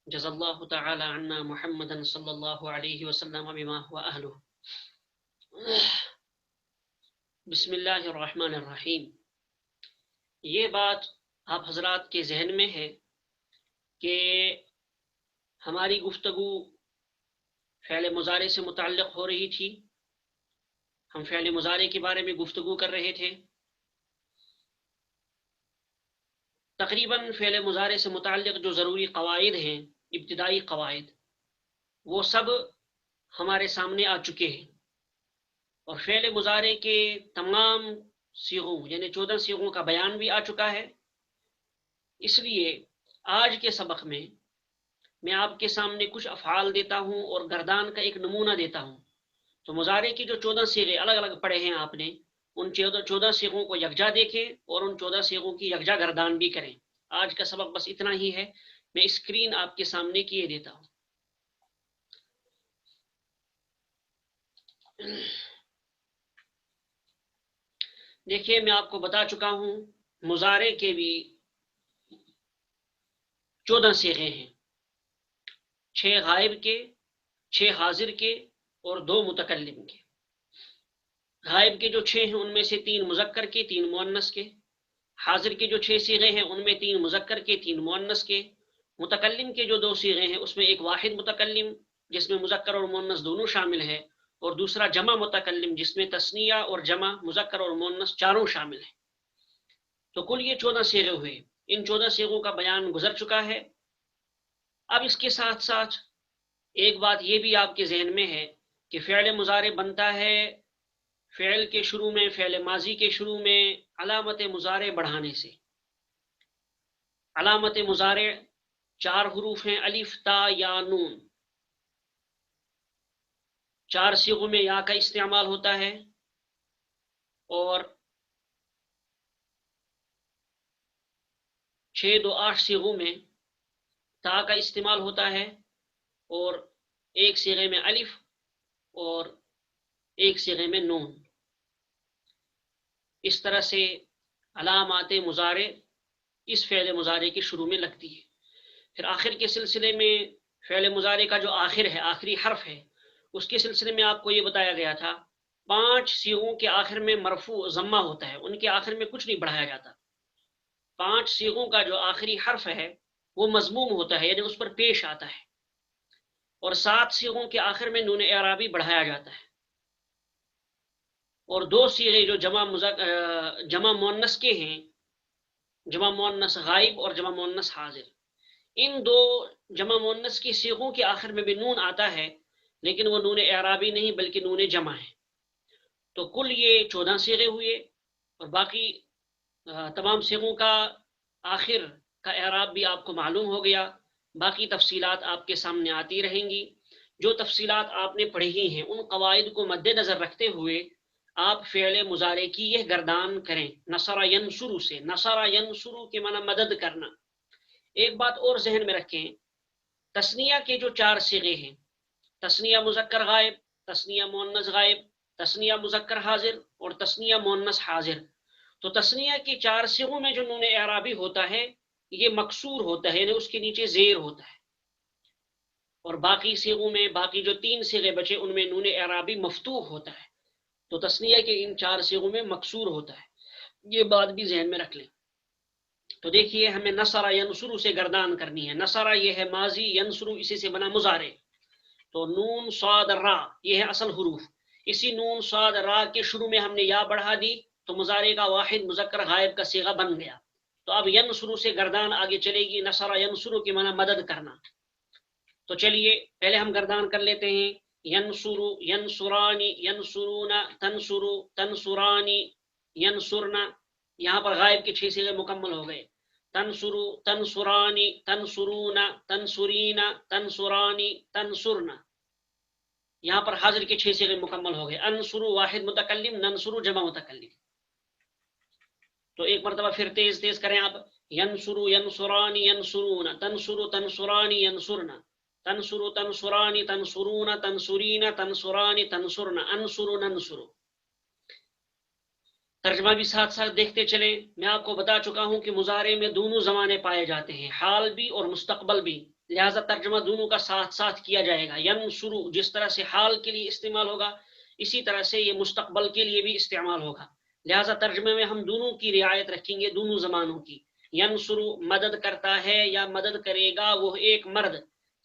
جزا اللہ تعالی عنا محمدا صلی اللہ علیہ وسلم بما هو اہلہ۔ بسم اللہ الرحمن الرحیم۔ یہ بات آپ حضرات کے ذہن میں ہے کہ ہماری گفتگو فعل مضارع سے متعلق ہو رہی تھی، ہم فعل مضارع کے بارے میں گفتگو کر رہے تھے۔ تقریباً فعل مضارع سے متعلق جو ضروری قواعد ہیں، ابتدائی قواعد، وہ سب ہمارے سامنے آ چکے ہیں، اور فعل مضارع کے تمام صیغوں یعنی 14 صیغوں کا بیان بھی آ چکا ہے۔ اس لیے آج کے سبق میں آپ کے سامنے کچھ افعال دیتا ہوں اور گردان کا ایک نمونہ دیتا ہوں۔ تو مضارع کی جو 14 صیغے الگ الگ پڑھے ہیں آپ نے، ان 14 صیغوں کو یکجا دیکھیں اور ان 14 صیغوں کی یکجا گردان بھی کریں۔ آج کا سبق بس اتنا ہی ہے، میں اسکرین آپ کے سامنے کیے دیتا ہوں۔ دیکھیے میں آپ کو بتا چکا ہوں مضارع کے بھی 14 صیغے ہیں، 6 غائب کے، 6 حاضر کے اور 2 متکلم کے۔ غائب کے جو 6 ہیں ان میں سے 3 مذکر کے، 3 مؤنث کے۔ حاضر کے جو 6 صیغے ہیں ان میں 3 مذکر کے، 3 مؤنث کے۔ متکلم کے جو 2 صیغے ہیں اس میں ایک واحد متکلم جس میں مذکر اور مؤنث دونوں شامل ہیں، اور دوسرا جمع متکلم جس میں تثنیہ اور جمع، مذکر اور مؤنث چاروں شامل ہیں۔ تو کل یہ 14 صیغے ہوئے۔ ان 14 صیغوں کا بیان گزر چکا ہے۔ اب اس کے ساتھ ساتھ ایک بات یہ بھی آپ کے ذہن میں ہے کہ فعل مضارع بنتا ہے فعل کے شروع میں، فعل ماضی کے شروع میں علامت مضارع بڑھانے سے۔ علامت مضارع 4 حروف ہیں، الف، تا، یا، نون۔ 4 صیغوں میں یا کا استعمال ہوتا ہے، اور 6 2 8 صیغوں میں تا کا استعمال ہوتا ہے، اور ایک صیغے میں الف اور ایک صیغے میں نون۔ اس طرح سے علامات مضارع اس فعل مضارع کے شروع میں لگتی ہے۔ پھر آخر کے سلسلے میں فعل مضارع کا جو آخر ہے، آخری حرف ہے، اس کے سلسلے میں آپ کو یہ بتایا گیا تھا 5 صیغوں کے آخر میں مرفوع ضمہ ہوتا ہے، ان کے آخر میں کچھ نہیں بڑھایا جاتا۔ 5 صیغوں کا جو آخری حرف ہے وہ مضموم ہوتا ہے، یعنی اس پر پیش آتا ہے، اور 7 صیغوں کے آخر میں نون اعرابی بڑھایا جاتا ہے، اور 2 صیغے جو جمع مؤنث کے ہیں، جمع مؤنث غائب اور جمع مؤنث حاضر، ان 2 جمع مؤنث کی صیغوں کے آخر میں بھی نون آتا ہے، لیکن وہ نون اعرابی نہیں بلکہ نون جمع ہے۔ تو کل یہ 14 صیغے ہوئے، اور باقی تمام صیغوں کا آخر کا اعراب بھی آپ کو معلوم ہو گیا۔ باقی تفصیلات آپ کے سامنے آتی رہیں گی۔ جو تفصیلات آپ نے پڑھی ہی ہیں ان قواعد کو مد نظر رکھتے ہوئے آپ فعل مضارع کی یہ گردان کریں، نصر ینصر سے۔ نصر ینصر کے معنی مدد کرنا۔ ایک بات اور ذہن میں رکھیں، تثنیہ کے جو 4 صیغے ہیں، تثنیہ مذکر غائب، تثنیہ مؤنث غائب، تثنیہ مذکر حاضر اور تثنیہ مؤنث حاضر، تو تثنیہ کی 4 صیغوں میں جو نون اعرابی ہوتا ہے یہ مکسور ہوتا ہے، یعنی اس کے نیچے زیر ہوتا ہے، اور باقی صیغوں میں، باقی جو 3 صیغے بچے ان میں نون اعرابی مفتوح ہوتا ہے۔ تو تثنیہ کے ان 4 صیغوں میں مکسور ہوتا ہے، یہ بات بھی ذہن میں رکھ لیں۔ تو دیکھیے ہمیں نصر ینصر سے گردان کرنی ہے۔ نصر یہ ہے ماضی، ینصر اسی سے بنا مضارع۔ تو نون صاد را یہ ہے اصل حروف، اسی نون صاد را کے شروع میں ہم نے یا بڑھا دی تو مضارع کا واحد مذکر غائب کا صیغہ بن گیا۔ تو اب ینصر سے گردان آگے چلے گی، نصر ینصر کے معنی مدد کرنا۔ تو چلیے پہلے ہم گردان کر لیتے ہیں، ینصر، ینصرانی، ینصرون، تنصر، تنصرانی، ینصرنا۔ یہاں پر غائب کے 6 صیغے مکمل ہو گئے، تنصر، تنصرانی، تنصرون، تنصرین، تنصرانی، تنصرنا۔ یہاں پر حاضر کے 6 صیغے مکمل ہو گئے، انصر واحد متکلم، ننصر جمع متکلم۔ تو ایک مرتبہ پھر تیز تیز کریں آپ، ینصر، ینصرانی، ینصرون، تنصر، تنصرانی، ینصرنا، تنصر، تنصرانی، تنصرون، تنصرین، تنصرانی، تنصرنا، انصر، ننصر۔ ترجمہ بھی ساتھ ساتھ دیکھتے چلیں. میں آپ کو بتا چکا ہوں کہ مضارع میں دونوں زمانے پائے جاتے ہیں، حال بھی اور مستقبل بھی، لہٰذا ترجمہ دونوں کا ساتھ ساتھ کیا جائے گا. ینصرو جس طرح سے حال کے لیے استعمال ہوگا اسی طرح سے یہ مستقبل کے لیے بھی استعمال ہوگا، لہٰذا ترجمے میں ہم دونوں کی رعایت رکھیں گے، دونوں زمانوں کی. ینصرو مدد کرتا ہے یا مدد کرے گا وہ ایک مرد،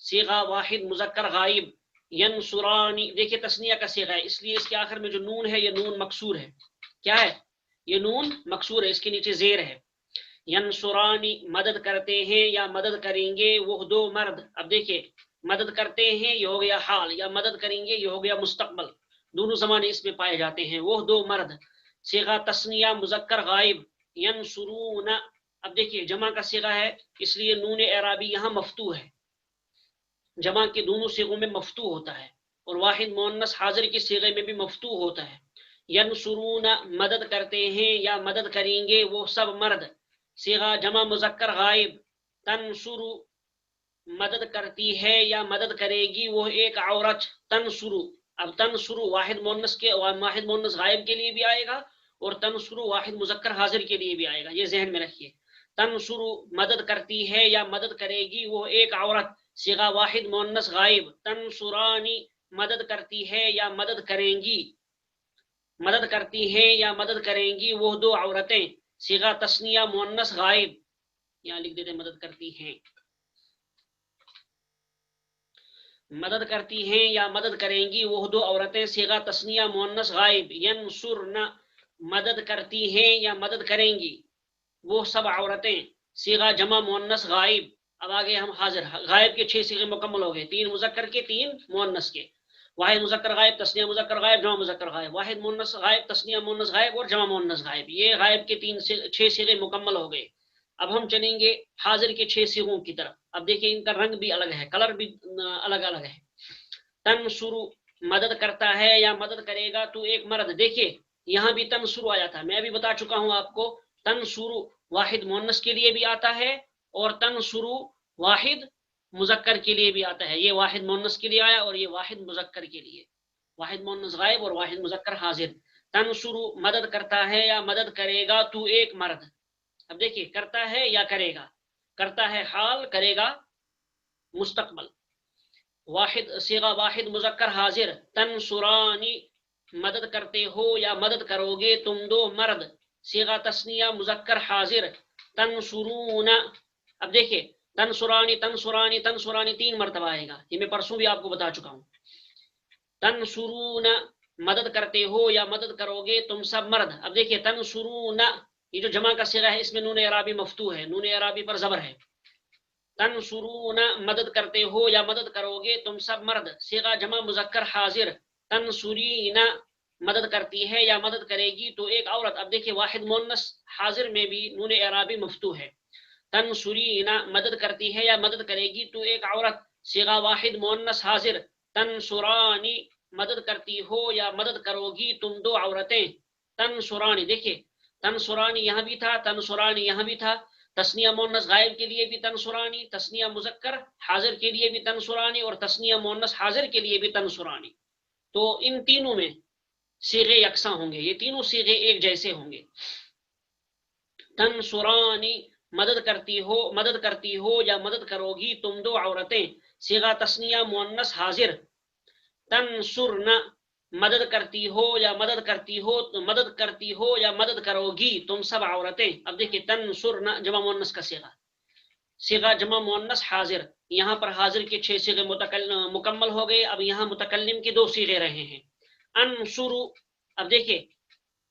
صیغہ واحد مذکر غائب. ینصرانی دیکھیے تثنیہ کا صیغہ ہے، اس لیے اس کے آخر میں جو نون ہے یہ نون مکسور ہے. کیا ہے؟ یہ نون مکسور ہے، اس کے نیچے زیر ہے. ینصرانی مدد کرتے ہیں یا مدد کریں گے وہ دو مرد. اب دیکھیے مدد کرتے ہیں یہ ہو گیا حال، یا مدد کریں گے یہ ہو گیا مستقبل، دونوں زمانے اس میں پائے جاتے ہیں. وہ دو مرد صیغہ تثنیہ مذکر غائب. ینصرون اب دیکھیے جمع کا صیغہ ہے اس لیے نون اعرابی یہاں مفتوح ہے، جمع کے دونوں صیغوں میں مفتوح ہوتا ہے، اور واحد مؤنث حاضر کے صیغے میں بھی مفتوح ہوتا ہے. ینصرون مدد کرتے ہیں یا مدد کریں گے وہ سب مرد، صیغہ جمع مذکر غائب. تنصر مدد کرتی ہے یا مدد کرے گی وہ ایک عورت. تنصر اب تنصر واحد مؤنث غائب کے لیے بھی آئے گا اور تنصر واحد مذکر حاضر کے لیے بھی آئے گا، یہ ذہن میں رکھیے. تنصر مدد کرتی ہے یا مدد کرے گی وہ ایک عورت، صیغہ واحد مؤنث غائب. تنصرانی مدد کرتی ہے یا مدد کریں گی، مدد کرتی ہیں یا مدد کریں گی وہ دو عورتیں، صیغہ تثنیہ مؤنث غائب. یہاں لکھ دیتے مدد کرتی ہیں، مدد کرتی ہیں یا مدد کریں گی وہ دو عورتیں، صیغہ تثنیہ مؤنث غائب. ینصرن مدد کرتی ہیں یا مدد کریں گی وہ سب عورتیں، صیغہ جمع مؤنث غائب. اب آگے ہم حاضر غائب کے 6 صیغے مکمل ہو گئے، 3 مذکر کے 3 مؤنث کے. واحد مذکر غائب، تثنیہ مذکر غائب، جمع مذکر غائب. واحد مؤنث غائب، تثنیہ مؤنث غائب اور جمع مؤنث غائب. یہ غائب کے 6 صیغے مکمل ہو گئے. اب ہم چلیں گے حاضر کے 6 صیغوں کی طرف. اب دیکھیں ان کا رنگ بھی الگ ہے، کلر بھی الگ الگ ہے. تنصر مدد کرتا ہے یا مدد کرے گا تو ایک مرد. دیکھیے یہاں بھی تنصر آیا تھا، میں بھی بتا چکا ہوں آپ کو. تنصر واحد مؤنث کے لیے بھی آتا ہے اور تنصر واحد مذکر کے لیے بھی آتا ہے. یہ واحد مؤنث کے لیے آیا اور یہ واحد مذکر کے لیے، واحد مؤنث غائب اور واحد مذکر حاضر. تنصر مدد کرتا ہے یا مدد کرے گا تو ایک مرد. اب دیکھیے کرتا ہے یا کرے گا، کرتا ہے حال، کرے گا مستقبل. واحد صیغہ واحد مذکر حاضر. تنصرانی مدد کرتے ہو یا مدد کرو گے تم دو مرد، صیغہ تثنیہ مذکر حاضر. تنصرون اب دیکھیے تنصرانی تنصرانی تنصرانی 3 مرتبہ آئے گا، یہ میں پرسوں بھی آپ کو بتا چکا ہوں. تنصرون مدد کرتے ہو یا مدد کرو گے تم سب مرد. اب دیکھیے تنصرون یہ جو جمع کا صیغہ ہے اس میں نون اعرابی مفتوح ہے، نون اعرابی پر زبر ہے. تنصرون مدد کرتے ہو یا مدد کرو گے تم سب مرد، صیغہ جمع مذکر حاضر. تنصرین مدد کرتی ہے یا مدد کرے گی تو ایک عورت. اب دیکھیے واحد مؤنث حاضر میں بھی نون اعرابی مفتوح ہے. تنصرین مدد کرتی ہے یا مدد کرے گی تو ایک عورت، صیغہ واحد مؤنث حاضر. تنصرانی مدد کرتی ہو یا مدد کرو گی تم دو عورتیں. تنصرانی دیکھیے تنصرانی یہاں بھی تھا، تنصرانی یہاں بھی تھا. تثنیہ مؤنث غائب کے لیے بھی تنصرانی، تثنیہ مذکر حاضر کے لیے بھی تنصرانی اور تثنیہ مؤنث حاضر کے لیے بھی تنصرانی. تو ان تینوں میں صیغے یکساں ہوں گے، یہ تینوں صیغے ایک جیسے ہوں گے. تنصرانی مدد کرتی ہو یا مدد کرو گی تم دو عورتیں، صیغہ تثنیہ مؤنث حاضر. تنصرن مدد کرتی ہو یا مدد کرتی ہو یا مدد کرو گی تم سب عورتیں. اب دیکھیے تنصرن جمع مؤنث کا صیغہ جمع مؤنث حاضر. یہاں پر حاضر کے 6 صیغے مکمل ہو گئے. اب یہاں متکلم کے 2 صیغے رہے ہیں. انصر اب دیکھیے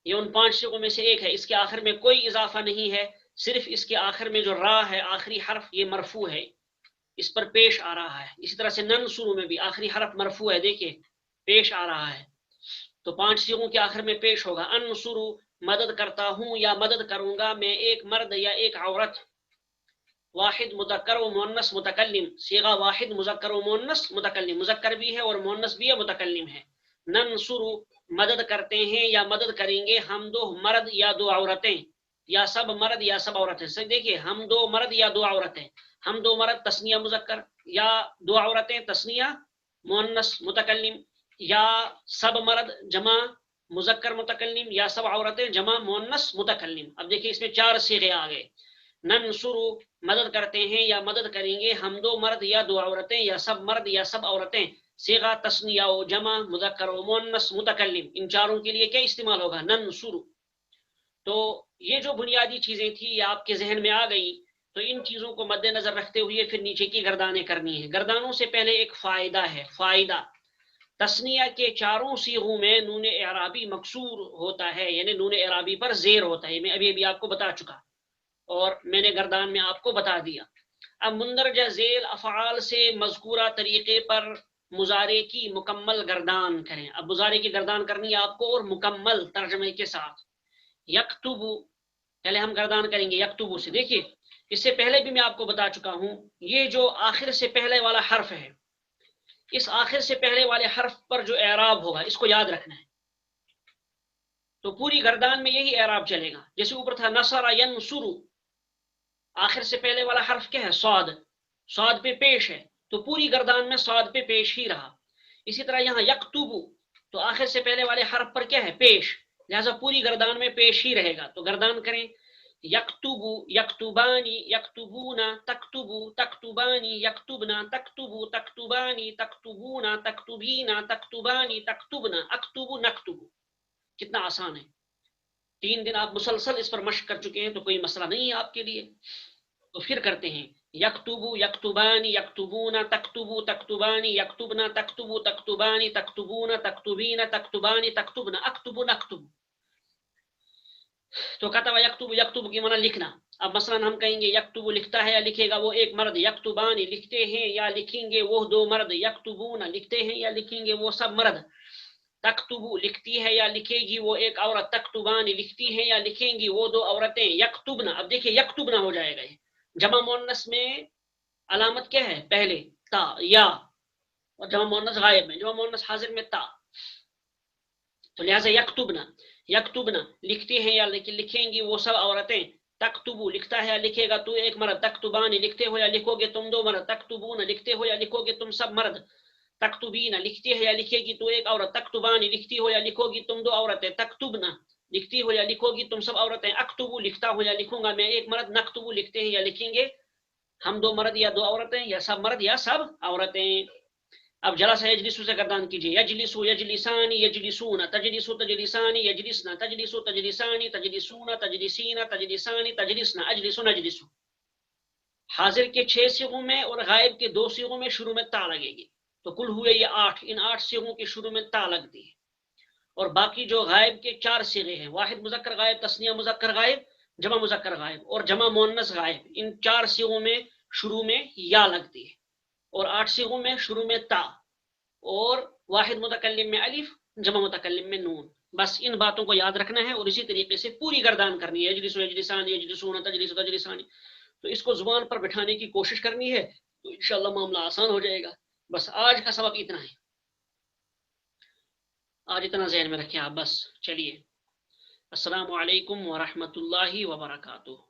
یہ ان 5 صیغوں میں سے ایک ہے، اس کے آخر میں کوئی اضافہ نہیں ہے، صرف اس کے آخر میں جو را ہے آخری حرف یہ مرفوع ہے، اس پر پیش آ رہا ہے. اسی طرح سے ننصر میں بھی آخری حرف مرفوع ہے، دیکھیے پیش آ رہا ہے. تو 5 صیغوں کے آخر میں پیش ہوگا. انصر مدد کرتا ہوں یا مدد کروں گا میں ایک مرد یا ایک عورت. واحد مذکر و مؤنث متکلم، صیغہ واحد مذکر و مؤنث متکلم، مذکر بھی ہے اور مؤنث بھی ہے، متکلم ہے. ننصر مدد کرتے ہیں یا مدد کریں گے ہم دو مرد یا دو عورتیں، یا سب مرد یا سب عورتیں. دیکھیے ہم دو مرد یا دو عورتیں، ہم دو مرد تثنیہ مذکر، یا دو عورتیں تثنیہ مؤنث متکلم، یا سب مرد جمع مذکر متکلم یا سب عورتیں جمع مؤنث متکلم. اب دیکھیں اس میں 4 صیغے آ گئے. ننصر مدد کرتے ہیں یا مدد کریں گے ہم 2 مرد یا 2 عورتیں یا سب مرد یا سب عورتیں. صیغہ تثنیہ و جمع مذکر و مؤنث متکلم، ان چاروں کے لیے کیا استعمال ہوگا؟ ننصر. تو یہ جو بنیادی چیزیں تھیں یہ آپ کے ذہن میں آ گئی. تو ان چیزوں کو مد نظر رکھتے ہوئے پھر نیچے کی گردانیں کرنی ہیں. گردانوں سے پہلے ایک فائدہ ہے. فائدہ تثنیہ کے چاروں صیغوں میں نون اعرابی مکسور ہوتا ہے، یعنی نون اعرابی پر زیر ہوتا ہے. میں ابھی آپ کو بتا چکا اور میں نے گردان میں آپ کو بتا دیا. اب مندرجہ ذیل افعال سے مذکورہ طریقے پر مضارع کی مکمل گردان کریں. اب مضارع کی گردان کرنی ہے آپ کو اور مکمل ترجمے کے ساتھ. یکتبو پہلے ہم گردان کریں گے یکتبو سے. دیکھیے اس سے پہلے بھی میں آپ کو بتا چکا ہوں، یہ جو آخر سے پہلے والا حرف ہے، اس آخر سے پہلے والے حرف پر جو اعراب ہوگا اس کو یاد رکھنا ہے. تو پوری گردان میں یہی اعراب چلے گا. جیسے اوپر تھا نصر ینصر، آخر سے پہلے والا حرف کیا ہے؟ صاد. صاد پہ پیش ہے تو پوری گردان میں صاد پہ پیش ہی رہا. اسی طرح یہاں یکتبو تو آخر سے پہلے والے حرف پر کیا ہے؟ پیش، لہذا پوری گردان میں پیش ہی رہے گا. تو گردان کریں یکتبو یکتبانی یکتبونا تکتبو تکتبانی یکتبنا تکتبو تکتبانی تکتبونا تکتبینا تکتبانی تکتبنا اکتبو نکتبو. کتنا آسان ہے. 3 دن آپ مسلسل اس پر مشق کر چکے ہیں تو کوئی مسئلہ نہیں ہے آپ کے لیے. تو پھر کرتے ہیں یکتبو یکتبانی یکتبونا تکتبو تکتبانی یکتبنا تکتبو تکتبانی تکتبونا تکتبینا تکتبانی تکتبنا اکتبو نکتبو. تو کتب یکتب یکتب کی معنی لکھنا. اب مثلا ہم کہیں گے یکتب لکھتا ہے یا لکھے گا وہ ایک مرد، یکتبانی لکھتے ہیں یا لکھیں گے وہ 2 مرد، یکتبون لکھتے ہیں یا لکھیں گے وہ سب مرد. تکتب لکھتی ہے یا لکھے گی وہ ایک عورت، تکتبانی لکھتی ہیں یا لکھیں گی وہ 2 عورتیں. یکتبنا، اب دیکھیں یکتبنا ہو جائے گا. جمع مؤنث میں علامت کیا ہے؟ پہلے تا یا، اور جمع مؤنث غائب میں، جمع مؤنث حاضر میں تا. تو لہٰذا یکتبنا یکتبنا لکھتی ہیں یا لکھیں گی وہ سب عورتیں. تکتبو لکھتا ہے یا لکھے گا تو ایک مرد. تکتبانی لکھتے ہو یا لکھو گے تم 2 مرد. تکتبون لکھتے ہو یا لکھو گے تم سب مرد. تکتبین لکھتی ہے یا لکھے گی تو ایک عورت. تکتبانی لکھتی ہو یا لکھو گی تم 2 عورتیں. تکتبنا لکھتی ہو یا لکھو گی تم سب عورتیں. اکتبو لکھتا ہو یا لکھوں گا میں ایک مرد. نکتبو لکھتے ہیں یا لکھیں گے ہم 2 مرد یا 2 عورتیں یا سب مرد یا سب عورتیں. اب جلسہ یجلسو سے گردان کیجیے. یجلسو یجلسانی یجلسون تجلسو تجلسانی یجلسنا تجلسو تجلسانی تجلسون تجلسین تجلسانی تجلسنا اجلسو نجلسو. حاضر کے 6 صیغوں میں اور غائب کے 2 صیغوں میں شروع میں تا لگے گی. تو کل ہوئے یہ 8. ان 8 صیغوں کے شروع میں تا لگتی ہے. اور باقی جو غائب کے 4 صیغے ہیں، واحد مذکر غائب، تثنیہ مذکر غائب، جمع مذکر غائب اور جمع مؤنث غائب، ان 4 صیغوں میں شروع میں یا لگتی ہے اور 8 صیغوں میں شروع میں تا اور واحد متکلم میں الف، جمع متکلم میں نون. بس ان باتوں کو یاد رکھنا ہے اور اسی طریقے سے پوری گردان کرنی ہے. یجلسو یجلسان یجلسون تجلسو تجلسانی. تو اس کو زبان پر بٹھانے کی کوشش کرنی ہے تو انشاءاللہ معاملہ آسان ہو جائے گا. بس آج کا سبق اتنا ہے، آج اتنا ذہن میں رکھیں آپ. بس چلیے، السلام علیکم ورحمۃ اللہ وبرکاتہ.